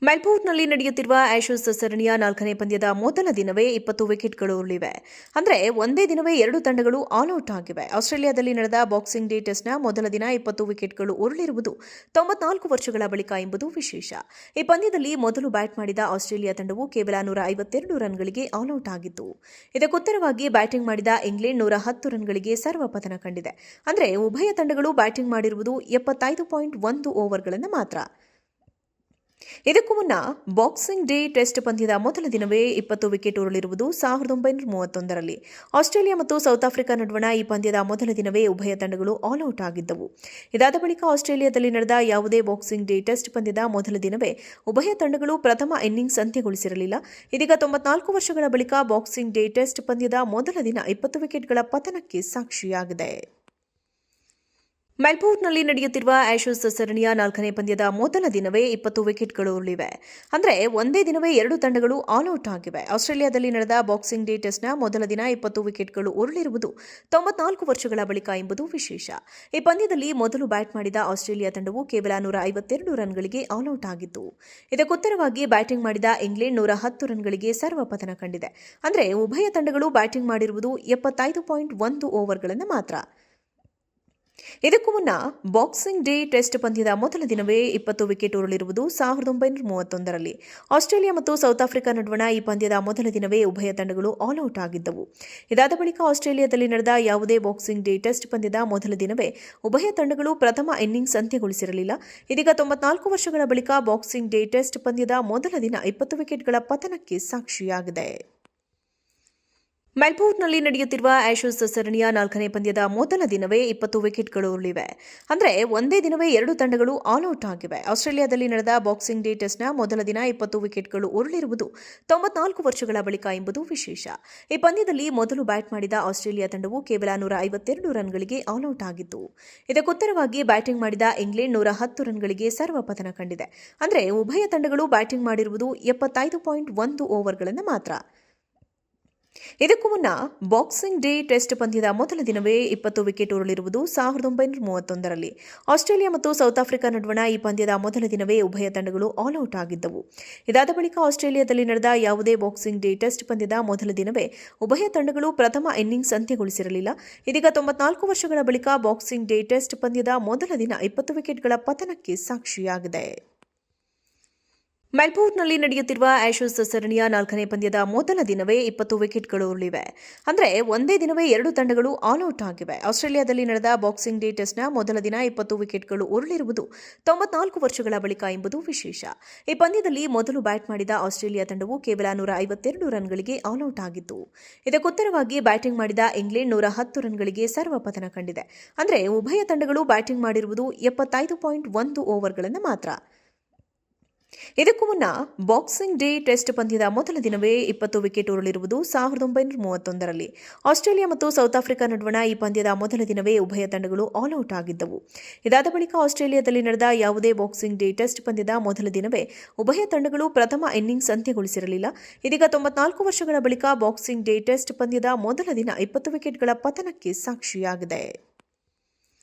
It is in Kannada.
ಮೆಲ್ಬೋರ್ನ್ನಲ್ಲಿ ನಡೆಯುತ್ತಿರುವ ಆಶಸ್ ಸರಣಿಯ 4ನೇ ಪಂದ್ಯದ ಮೊದಲ ದಿನವೇ 20 ವಿಕೆಟ್ಗಳು ಉರುಳಿವೆ. ಅಂದರೆ ಒಂದೇ ದಿನವೇ 2 ತಂಡಗಳು ಆಲ್ಔಟ್ ಆಗಿವೆ. ಆಸ್ಟ್ರೇಲಿಯಾದಲ್ಲಿ ನಡೆದ ಬಾಕ್ಸಿಂಗ್ ಡೇ ಟೆಸ್ಟ್ನ ಮೊದಲ ದಿನ 20 ವಿಕೆಟ್ಗಳು ಉರುಳಿರುವುದು 94 ವರ್ಷಗಳ ಬಳಿಕ ಎಂಬುದು ವಿಶೇಷ. ಈ ಪಂದ್ಯದಲ್ಲಿ ಮೊದಲು ಬ್ಯಾಟ್ ಮಾಡಿದ ಆಸ್ಟ್ರೇಲಿಯಾ ತಂಡವು ಕೇವಲ 152 ರನ್ಗಳಿಗೆ ಆಲ್ಔಟ್ ಆಗಿತ್ತು. ಇದಕ್ಕುತ್ತರವಾಗಿ ಬ್ಯಾಟಿಂಗ್ ಮಾಡಿದ ಇಂಗ್ಲೆಂಡ್ 110 ರನ್ಗಳಿಗೆ ಸರ್ವಪತನ ಕಂಡಿದೆ. ಅಂದರೆ ಉಭಯ ತಂಡಗಳು ಬ್ಯಾಟಿಂಗ್ ಮಾಡಿರುವುದು 75.1 ಓವರ್ಗಳನ್ನು ಮಾತ್ರ. ಇದಕ್ಕೂ ಮುನ್ನ ಬಾಕ್ಸಿಂಗ್ ಡೇ ಟೆಸ್ಟ್ ಪಂದ್ಯದ ಮೊದಲ ದಿನವೇ 20 ವಿಕೆಟ್ ಉರುಳಿರುವುದು 1931ರಲ್ಲಿ. ಆಸ್ಟ್ರೇಲಿಯಾ ಮತ್ತು ಸೌತ್ ಆಫ್ರಿಕಾ ನಡುವಣ ಈ ಪಂದ್ಯದ ಮೊದಲ ದಿನವೇ ಉಭಯ ತಂಡಗಳು ಆಲ್ಔಟ್ ಆಗಿದ್ದವು. ಇದಾದ ಬಳಿಕ ಆಸ್ಟ್ರೇಲಿಯಾದಲ್ಲಿ ನಡೆದ ಯಾವುದೇ ಬಾಕ್ಸಿಂಗ್ ಡೇ ಟೆಸ್ಟ್ ಪಂದ್ಯದ ಮೊದಲ ದಿನವೇ ಉಭಯ ತಂಡಗಳು ಪ್ರಥಮ ಇನ್ನಿಂಗ್ಸ್ ಅಂತ್ಯಗೊಳಿಸಿರಲಿಲ್ಲ. ಇದೀಗ 94 ವರ್ಷಗಳ ಬಳಿಕ ಬಾಕ್ಸಿಂಗ್ ಡೇ ಟೆಸ್ಟ್ ಪಂದ್ಯದ ಮೊದಲ ದಿನ 20 ವಿಕೆಟ್ಗಳ ಪತನಕ್ಕೆ ಸಾಕ್ಷಿಯಾಗಿದೆ. ಮೆಲ್ಬೋರ್ನ್ನಲ್ಲಿ ನಡೆಯುತ್ತಿರುವ ಆಶಸ್ ಸರಣಿಯ 4ನೇ ಪಂದ್ಯದ ಮೊದಲ ದಿನವೇ 20 ವಿಕೆಟ್ಗಳು ಉರುಳಿವೆ. ಅಂದರೆ ಒಂದೇ ದಿನವೇ 2 ತಂಡಗಳು ಆಲ್ಔಟ್ ಆಗಿವೆ. ಆಸ್ಟ್ರೇಲಿಯಾದಲ್ಲಿ ನಡೆದ ಬಾಕ್ಸಿಂಗ್ ಡೇ ಟೆಸ್ಟ್ನ ಮೊದಲ ದಿನ 20 ವಿಕೆಟ್ಗಳು ಉರುಳಿರುವುದು 94 ವರ್ಷಗಳ ಬಳಿಕ ಎಂಬುದು ವಿಶೇಷ. ಈ ಪಂದ್ಯದಲ್ಲಿ ಮೊದಲು ಬ್ಯಾಟ್ ಮಾಡಿದ ಆಸ್ಟ್ರೇಲಿಯಾ ತಂಡವು ಕೇವಲ 152 ರನ್ಗಳಿಗೆ ಆಲ್ಔಟ್ ಆಗಿತ್ತು. ಇದಕ್ಕುತ್ತರವಾಗಿ ಬ್ಯಾಟಿಂಗ್ ಮಾಡಿದ ಇಂಗ್ಲೆಂಡ್ 110 ರನ್ಗಳಿಗೆ ಸರ್ವಪತನ ಕಂಡಿದೆ. ಅಂದರೆ ಉಭಯ ತಂಡಗಳು ಬ್ಯಾಟಿಂಗ್ ಮಾಡಿರುವುದು 75.1 ಓವರ್ಗಳನ್ನು ಮಾತ್ರ. ಇದಕ್ಕೂ ಮುನ್ನ ಬಾಕ್ಸಿಂಗ್ ಡೇ ಟೆಸ್ಟ್ ಪಂದ್ಯದ ಮೊದಲ ದಿನವೇ 20 ವಿಕೆಟ್ ಉರುಳಿರುವುದು 1931ರಲ್ಲಿ. ಆಸ್ಟ್ರೇಲಿಯಾ ಮತ್ತು ಸೌತ್ ಆಫ್ರಿಕಾ ನಡುವಣ ಈ ಪಂದ್ಯದ ಮೊದಲ ದಿನವೇ ಉಭಯ ತಂಡಗಳು ಆಲ್ಔಟ್ ಆಗಿದ್ದವು. ಇದಾದ ಬಳಿಕ ಆಸ್ಟ್ರೇಲಿಯಾದಲ್ಲಿ ನಡೆದ ಯಾವುದೇ ಬಾಕ್ಸಿಂಗ್ ಡೇ ಟೆಸ್ಟ್ ಪಂದ್ಯದ ಮೊದಲ ದಿನವೇ ಉಭಯ ತಂಡಗಳು ಪ್ರಥಮ ಇನ್ನಿಂಗ್ಸ್ ಅಂತ್ಯಗೊಳಿಸಿರಲಿಲ್ಲ. ಇದೀಗ 94 ವರ್ಷಗಳ ಬಳಿಕ ಬಾಕ್ಸಿಂಗ್ ಡೇ ಟೆಸ್ಟ್ ಪಂದ್ಯದ ಮೊದಲ ದಿನ 20 ವಿಕೆಟ್ಗಳ ಪತನಕ್ಕೆ ಸಾಕ್ಷಿಯಾಗಿದೆ. ಮೆಲ್ಬೋರ್ನ್ನಲ್ಲಿ ನಡೆಯುತ್ತಿರುವ ಆಶಸ್ ಸರಣಿಯ 4ನೇ ಪಂದ್ಯದ ಮೊದಲ ದಿನವೇ 20 ವಿಕೆಟ್ಗಳು ಉರುಳಿವೆ. ಅಂದರೆ ಒಂದೇ ದಿನವೇ 2 ತಂಡಗಳು ಆಲ್ಔಟ್ ಆಗಿವೆ. ಆಸ್ಟ್ರೇಲಿಯಾದಲ್ಲಿ ನಡೆದ ಬಾಕ್ಸಿಂಗ್ ಡೇ ಟೆಸ್ಟ್ನ ಮೊದಲ ದಿನ 20 ವಿಕೆಟ್ಗಳು ಉರುಳಿರುವುದು 94 ವರ್ಷಗಳ ಬಳಿಕ ಎಂಬುದು ವಿಶೇಷ. ಈ ಪಂದ್ಯದಲ್ಲಿ ಮೊದಲು ಬ್ಯಾಟ್ ಮಾಡಿದ ಆಸ್ಟ್ರೇಲಿಯಾ ತಂಡವು ಕೇವಲ 152 ರನ್ಗಳಿಗೆ ಆಲ್ಔಟ್ ಆಗಿತ್ತು. ಇದಕ್ಕುತ್ತರವಾಗಿ ಬ್ಯಾಟಿಂಗ್ ಮಾಡಿದ ಇಂಗ್ಲೆಂಡ್ 110 ರನ್ಗಳಿಗೆ ಸರ್ವಪತನ ಕಂಡಿದೆ. ಅಂದರೆ ಉಭಯ ತಂಡಗಳು ಬ್ಯಾಟಿಂಗ್ ಮಾಡಿರುವುದು 75.1 ಓವರ್ಗಳನ್ನು ಮಾತ್ರ. ಇದಕ್ಕೂ ಮುನ್ನ ಬಾಕ್ಸಿಂಗ್ ಡೇ ಟೆಸ್ಟ್ ಪಂದ್ಯದ ಮೊದಲ ದಿನವೇ 20 ವಿಕೆಟ್ ಉರುಳಿರುವುದು 1931ರಲ್ಲಿ. ಆಸ್ಟ್ರೇಲಿಯಾ ಮತ್ತು ಸೌತ್ ಆಫ್ರಿಕಾ ನಡುವಣ ಈ ಪಂದ್ಯದ ಮೊದಲ ದಿನವೇ ಉಭಯ ತಂಡಗಳು ಆಲ್ಔಟ್ ಆಗಿದ್ದವು. ಇದಾದ ಬಳಿಕ ಆಸ್ಟ್ರೇಲಿಯಾದಲ್ಲಿ ನಡೆದ ಯಾವುದೇ ಬಾಕ್ಸಿಂಗ್ ಡೇ ಟೆಸ್ಟ್ ಪಂದ್ಯದ ಮೊದಲ ದಿನವೇ ಉಭಯ ತಂಡಗಳು ಪ್ರಥಮ ಇನ್ನಿಂಗ್ಸ್ ಅಂತ್ಯಗೊಳಿಸಿರಲಿಲ್ಲ. ಇದೀಗ 94 ವರ್ಷಗಳ ಬಳಿಕ ಬಾಕ್ಸಿಂಗ್ ಡೇ ಟೆಸ್ಟ್ ಪಂದ್ಯದ ಮೊದಲ ದಿನ 20 ವಿಕೆಟ್ಗಳ ಪತನಕ್ಕೆ ಸಾಕ್ಷಿಯಾಗಿದೆ. ಮೆಲ್ಬೋರ್ನ್ನಲ್ಲಿ ನಡೆಯುತ್ತಿರುವ ಆಶಸ್ ಸರಣಿಯ 4ನೇ ಪಂದ್ಯದ ಮೊದಲ ದಿನವೇ 20 ವಿಕೆಟ್ಗಳು ಉರುಳಿವೆ. ಅಂದರೆ ಒಂದೇ ದಿನವೇ 2 ತಂಡಗಳು ಆಲ್ಔಟ್ ಆಗಿವೆ. ಆಸ್ಟ್ರೇಲಿಯಾದಲ್ಲಿ ನಡೆದ ಬಾಕ್ಸಿಂಗ್ ಡೇ ಟೆಸ್ಟ್ನ ಮೊದಲ ದಿನ 20 ವಿಕೆಟ್ಗಳು ಉರುಳಿರುವುದು 94 ವರ್ಷಗಳ ಬಳಿಕ ಎಂಬುದು ವಿಶೇಷ. ಈ ಪಂದ್ಯದಲ್ಲಿ ಮೊದಲು ಬ್ಯಾಟ್ ಮಾಡಿದ ಆಸ್ಟ್ರೇಲಿಯಾ ತಂಡವು ಕೇವಲ 152 ರನ್ಗಳಿಗೆ ಆಲ್ಔಟ್ ಆಗಿತ್ತು. ಇದಕ್ಕುತ್ತರವಾಗಿ ಬ್ಯಾಟಿಂಗ್ ಮಾಡಿದ ಇಂಗ್ಲೆಂಡ್ 110 ರನ್ಗಳಿಗೆ ಸರ್ವಪತನ ಕಂಡಿದೆ. ಅಂದರೆ ಉಭಯ ತಂಡಗಳು ಬ್ಯಾಟಿಂಗ್ ಮಾಡಿರುವುದು 75.1 ಓವರ್ಗಳನ್ನು ಮಾತ್ರ. ಇದಕ್ಕೂ ಮುನ್ನ ಬಾಕ್ಸಿಂಗ್ ಡೇ ಟೆಸ್ಟ್ ಪಂದ್ಯದ ಮೊದಲ ದಿನವೇ 20 ವಿಕೆಟ್ ಉರುಳಿರುವುದು 1931ರಲ್ಲಿ. ಆಸ್ಟ್ರೇಲಿಯಾ ಮತ್ತು ಸೌತ್ ಆಫ್ರಿಕಾ ನಡುವಣ ಈ ಪಂದ್ಯದ ಮೊದಲ ದಿನವೇ ಉಭಯ ತಂಡಗಳು ಆಲ್ಔಟ್ ಆಗಿದ್ದವು. ಇದಾದ ಬಳಿಕ ಆಸ್ಟ್ರೇಲಿಯಾದಲ್ಲಿ ನಡೆದ ಯಾವುದೇ ಬಾಕ್ಸಿಂಗ್ ಡೇ ಟೆಸ್ಟ್ ಪಂದ್ಯದ ಮೊದಲ ದಿನವೇ ಉಭಯ ತಂಡಗಳು ಪ್ರಥಮ ಇನ್ನಿಂಗ್ಸ್ ಅಂತ್ಯಗೊಳಿಸಿರಲಿಲ್ಲ. ಇದೀಗ 94 ವರ್ಷಗಳ ಬಳಿಕ ಬಾಕ್ಸಿಂಗ್ ಡೇ ಟೆಸ್ಟ್ ಪಂದ್ಯದ ಮೊದಲ ದಿನ 20 ವಿಕೆಟ್ಗಳ ಪತನಕ್ಕೆ ಸಾಕ್ಷಿಯಾಗಿದೆ.